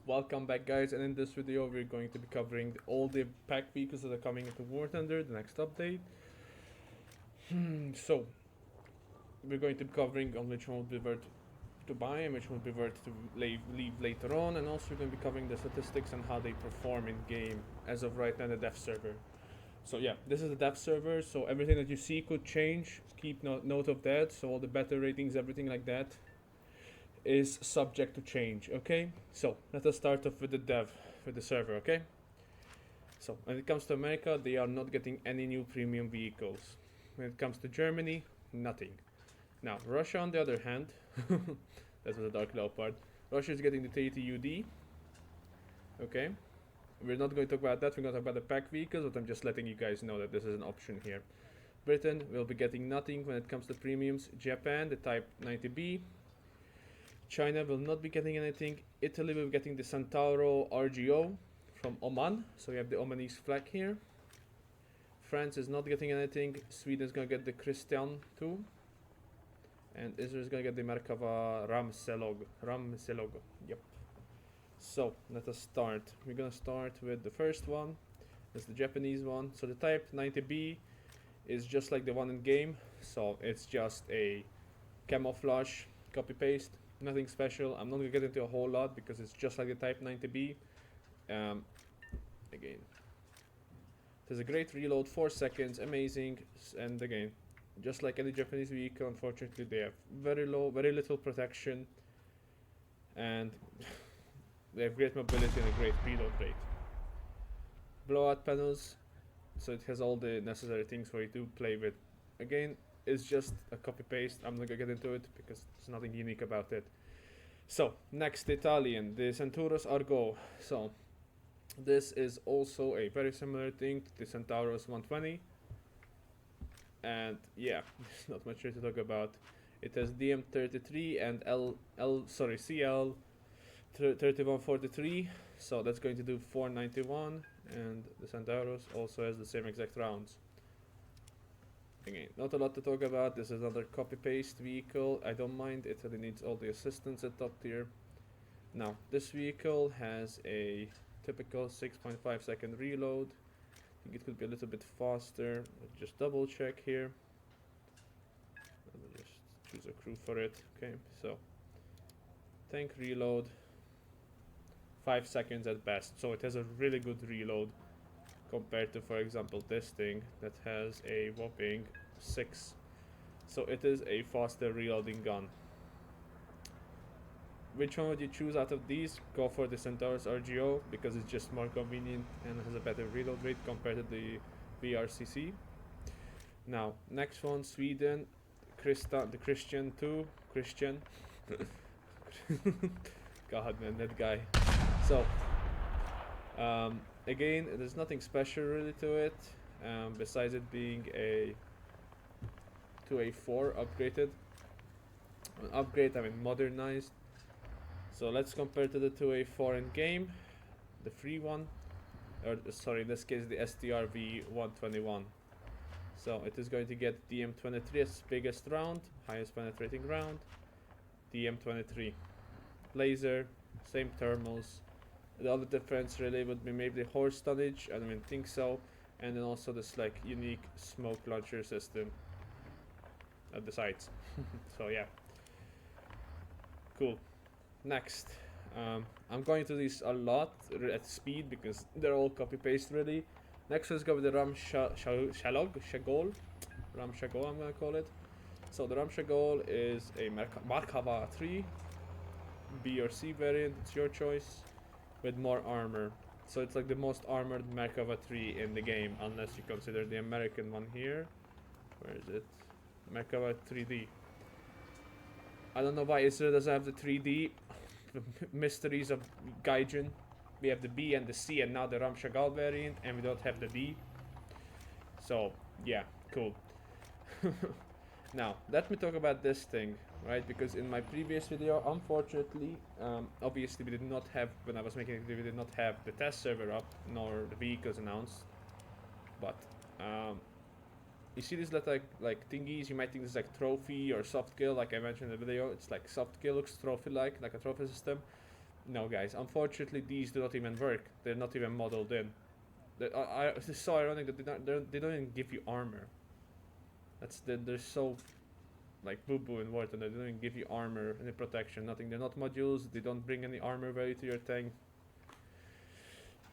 welcome back guys, and in this video we're going to be covering all the pack vehicles that are coming into War Thunder, the next update. So, we're going to be covering on which one would be worth to buy and which one would be worth to leave later on, and also we're going to be covering the statistics and how they perform in game as of right now in the dev server. So yeah, this is the dev server, so everything that you see could change, keep note of that, so all the beta ratings, everything like that is subject to change, okay? So let us start off with the dev, with the server, okay? So when it comes to America, they are not getting any new premium vehicles. When it comes to Germany, nothing. Now Russia on the other hand, that was a Dark Leopard. Russia is getting the 30 UD, okay? We're not going to talk about that, we're going to talk about the pack vehicles, but I'm just letting you guys know that this is an option here. Britain will be getting nothing when it comes to premiums. Japan, the Type 90B. China will not be getting anything. Italy will be getting the Centauro RGO from Oman. So we have the Omanese flag here. France is not getting anything. Sweden is going to get the Christian too. And Israel is going to get the Merkava Ram. Yep. So let us start. We're going to start with the first one. That's the Japanese one. So the Type 90B is just like the one in game. So it's just a camouflage copy paste. Nothing special. I'm not gonna get into a whole lot because it's just like the Type 90B. Again, there's a great reload, 4 seconds, amazing, and again, just like any Japanese vehicle, unfortunately they have very little protection, and they have great mobility and a great reload rate. Blowout panels, so it has all the necessary things for you to play with. Again, it's just a copy paste. I'm not gonna get into it because there's nothing unique about it. So next, the Italian, the Centauro RGO. So this is also a very similar thing to the Centauro 120, and yeah, there's not much here to talk about. It has DM33 and CL 3143, so that's going to do 491, and the Centauros also has the same exact rounds. Again, not a lot to talk about. This is another copy-paste vehicle. I don't mind. It really needs all the assistance at top tier. Now, this vehicle has a typical 6.5 second reload. I think it could be a little bit faster. Let's just double check here. Let me just choose a crew for it. Okay, so tank reload, 5 seconds at best. So it has a really good reload compared to, for example, this thing that has a whopping 6. So it is a faster reloading gun. Which one would you choose out of these? Go for the Centauro RGO because it's just more convenient and has a better reload rate compared to the VRCC. Now, next one, Sweden, the Christian 2. Christian. God man, that guy. So, again, there's nothing special really to it, besides it being to a 4 upgraded. Upgrade, I mean modernized. So let's compare to the 2A4 in game, the free one, or sorry, in this case the STRV 121. So it is going to get DM23 as biggest round, highest penetrating round, DM23. Laser, same thermals. The other difference really would be maybe the horse tonnage, I don't even think so, and then also this like unique smoke launcher system at the sides. So yeah, cool. Next, I'm going to these a lot at speed because they're all copy paste really. Next, let's go with the Ram Shagol. Ram Shagol, I'm gonna call it. So the Ram Shagol is a Merkava 3 B or C variant, it's your choice, with more armor. So it's like the most armored Merkava 3 in the game, unless you consider the American one here. Where is it? Merkava 3D. I don't know why Israel doesn't have the 3D. The mysteries of Gaijin. We have the B and the C, and now the Ram Shagol variant, and we don't have the D. So yeah, cool. Now let me talk about this thing, right? Because in my previous video, unfortunately, obviously we did not have, when I was making it, we did not have the test server up nor the vehicles announced. But you see these little like thingies, you might think this is like trophy or soft kill, like I mentioned in the video. It's like soft kill, looks trophy like a trophy system. no, guys. Unfortunately, these do not even work. They're not even modeled in. It's so ironic that they don't even give you armor. They're so like boo-boo in Warzone. They don't even give you armor, any protection, nothing. They're not modules. They don't bring any armor value to your tank.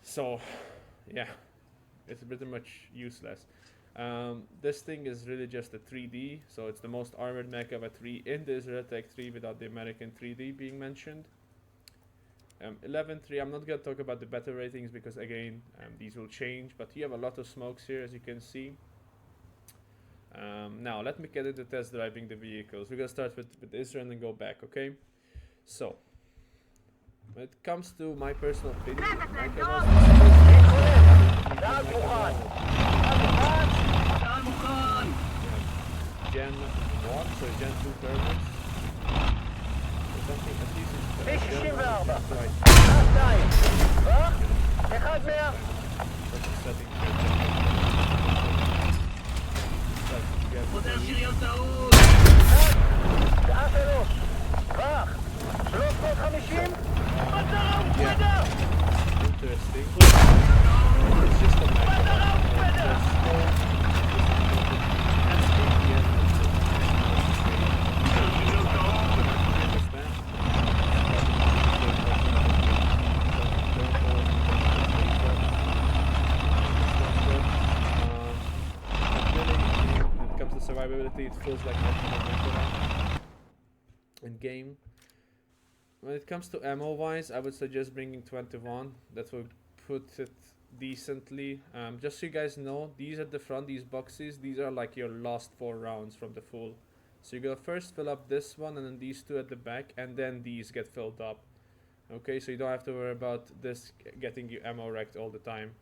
So, yeah, it's pretty much useless. This thing is really just a 3D, so it's the most armored Merkava 3 in the Israeltech 3 without the American 3D being mentioned. 11.3, I'm not going to talk about the beta ratings because again, these will change, but you have a lot of smokes here as you can see. Now, let me get into test driving the vehicles. We're going to start with Israel and then go back, okay? So, when it comes to my personal opinion, Gen 1, so Gen 2 turbos. Something at least interesting. It's just a survivability, it feels like in game. When it comes to ammo wise, I would suggest bringing 21. That will put it decently. Just so you guys know, these at the front, these boxes, these are like your last 4 rounds from the full. So you're gonna first fill up this one and then these 2 at the back, and then these get filled up. Okay, so you don't have to worry about this getting you ammo wrecked all the time.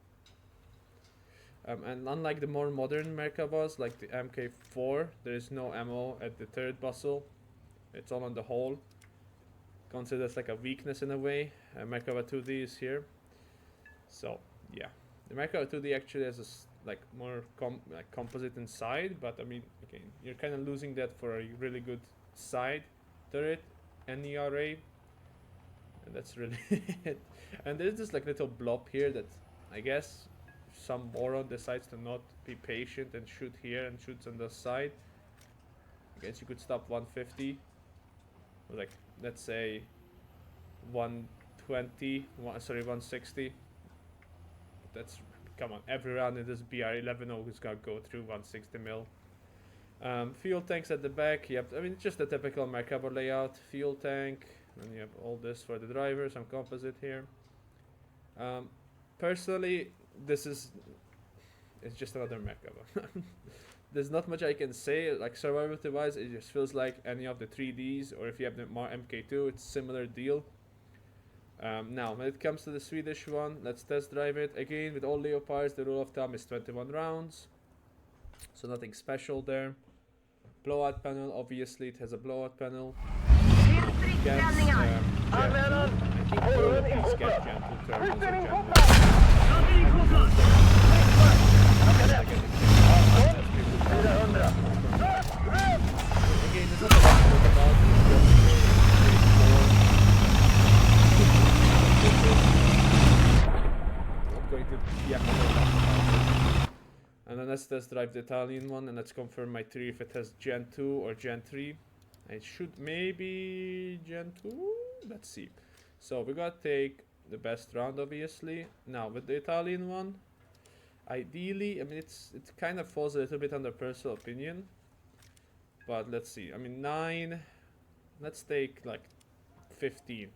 And unlike the more modern Merkavas, like the MK4, there is no ammo at the 3rd bustle. It's all on the hole. Considered as like a weakness in a way. Merkava 2D is here. So, yeah. The Merkava 2D actually has a like more composite inside, but I mean, again, you're kind of losing that for a really good side turret and ERA. And that's really it. And there's this like little blob here that I guess some moron decides to not be patient and shoot here and shoots on the side. I guess you could stop 150, or like let's say 120, 160. That's, come on, every round in this BR11 is gonna go through 160 mil. Fuel tanks at the back. You have, I mean, it's just a typical Merkava layout. Fuel tank, and you have all this for the driver, some composite here. Personally, it's just another Merkava. There's not much I can say, like survivability wise, it just feels like any of the 3Ds, or if you have the more MK2, it's similar deal. Now, when it comes to the Swedish one, let's test drive it. Again, with all Leopards, the rule of thumb is 21 rounds. So nothing special there. Blowout panel, obviously it has a blowout panel. Gets, I think all of these get Gen 2 turbos or Gen 1. Again, there's nothing to talk about. I'm going to and then let's test drive the Italian one, and let's confirm my theory if it has Gen 2 or Gen 3. It should maybe Gen 2. Let's see. So we gotta take the best round, obviously. Now with the Italian one, ideally, I mean, it kind of falls a little bit under personal opinion, but let's see. I mean, 9. Let's take like 15.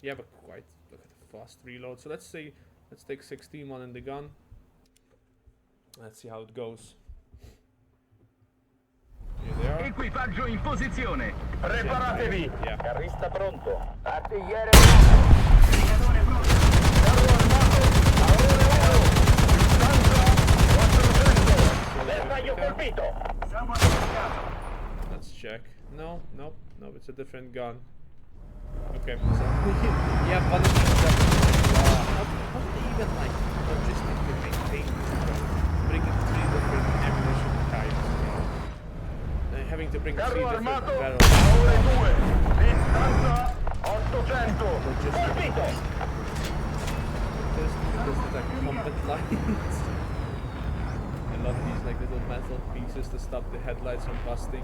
You have a quite look at the fast reload. So let's take 16 one in the gun. Let's see how it goes. Here they are. Equipaggio in posizione. Preparatevi. Yeah. Carrista pronto. Artigliere pronto. Brigatore pronto. Carro armato. A ore 1. Distanza 400. Bersaglio colpito. Siamo attaccato. Let's check. No, it's a different gun. Okay, so yeah, but how do they even like logistically maintain this gun? Bringing 3 different ammunition types. Having to bring 3 different barrels. A ore 2. Distanza 800. Subito. This is like combat lines. I love these like little metal pieces to stop the headlights from busting.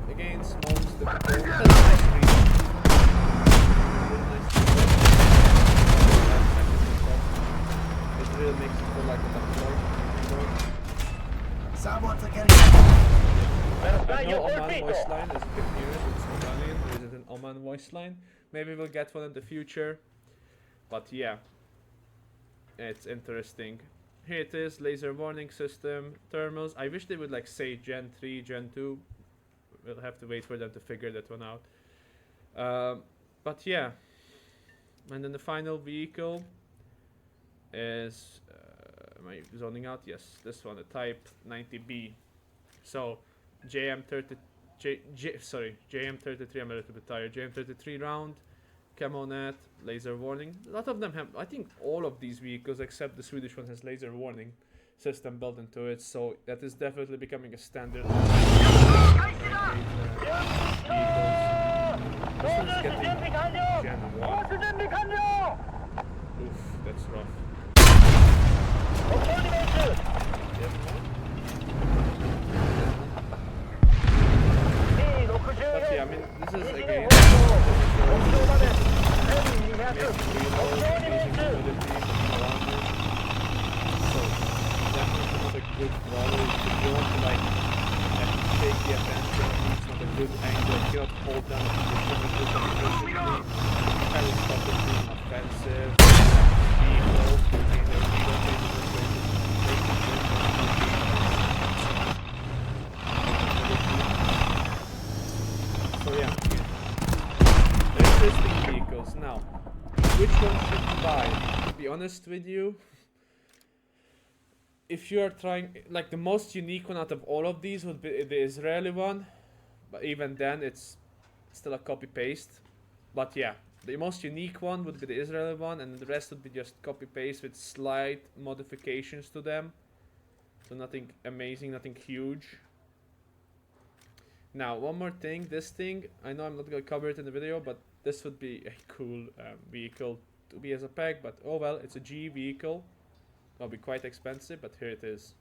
Again, smokes the nice green. Really nice green. It really makes it feel like a more. Someone's getting. No Oman voice line, as you can hear it, it's Omanian. There isn't an Oman voice line. Maybe we'll get one in the future. But yeah, it's interesting. Here it is, laser warning system, thermals. I wish they would like say Gen 3, Gen 2. We'll have to wait for them to figure that one out. But yeah. And then the final vehicle is... am I zoning out? Yes, this one, the Type 90B. So, JM33, I'm a little bit tired. JM33 round, camo net, laser warning. A lot of them have, I think all of these vehicles except the Swedish one has laser warning system built into it, so that is definitely becoming a standard. This one's getting Gen 1. Oof, that's rough. But yeah, I mean, this is again so definitely not a good throttle. If you want to like shake the attention, it's not a good angle. You cannot hold down a position with this aggressively. Kind of stop it being offensive. Vehicle, so yeah, interesting vehicles. Now, which one should you buy? To be honest with you, if you are trying, like the most unique one out of all of these would be the Israeli one, but even then it's still a copy paste. But yeah, the most unique one would be the Israeli one, and the rest would be just copy paste with slight modifications to them. So nothing amazing, nothing huge. Now, one more thing, this thing, I know I'm not going to cover it in the video, but this would be a cool vehicle to be as a pack, but oh well, it's a G vehicle. It'll be quite expensive, but here it is.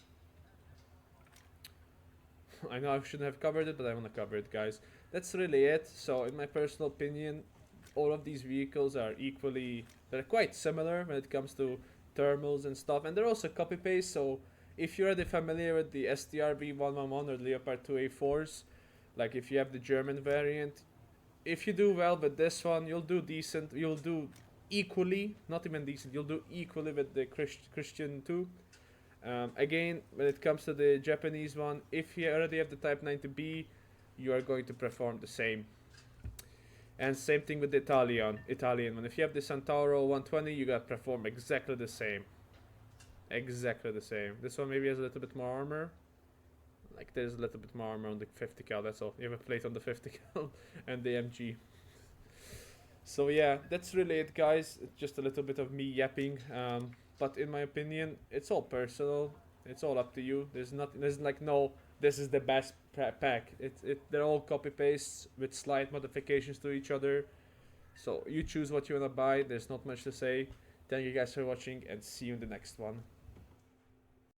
I know I shouldn't have covered it, but I want to cover it, guys. That's really it. So, in my personal opinion, all of these vehicles are equally, they're quite similar when it comes to thermals and stuff, and they're also copy-paste, so if you're already familiar with the STR V111 or the Leopard 2A4s, like if you have the German variant, if you do well with this one, you'll do decent, you'll do equally, not even decent, you'll do equally with the Christian 2. Again, when it comes to the Japanese one, if you already have the Type 90B, you are going to perform the same. And same thing with the Italian one. If you have the Centauro 120, you gotta perform exactly the same. Exactly the same. This one maybe has a little bit more armor. Like there's a little bit more armor on the 50 cal, that's all. You have a plate on the 50 cal and the MG. So yeah, that's really it, guys. It's just a little bit of me yapping. But in my opinion, it's all personal. It's all up to you. There's like no, this is the best pack. They're all copy pastes with slight modifications to each other. So you choose what you wanna buy. There's not much to say. Thank you guys for watching and see you in the next one.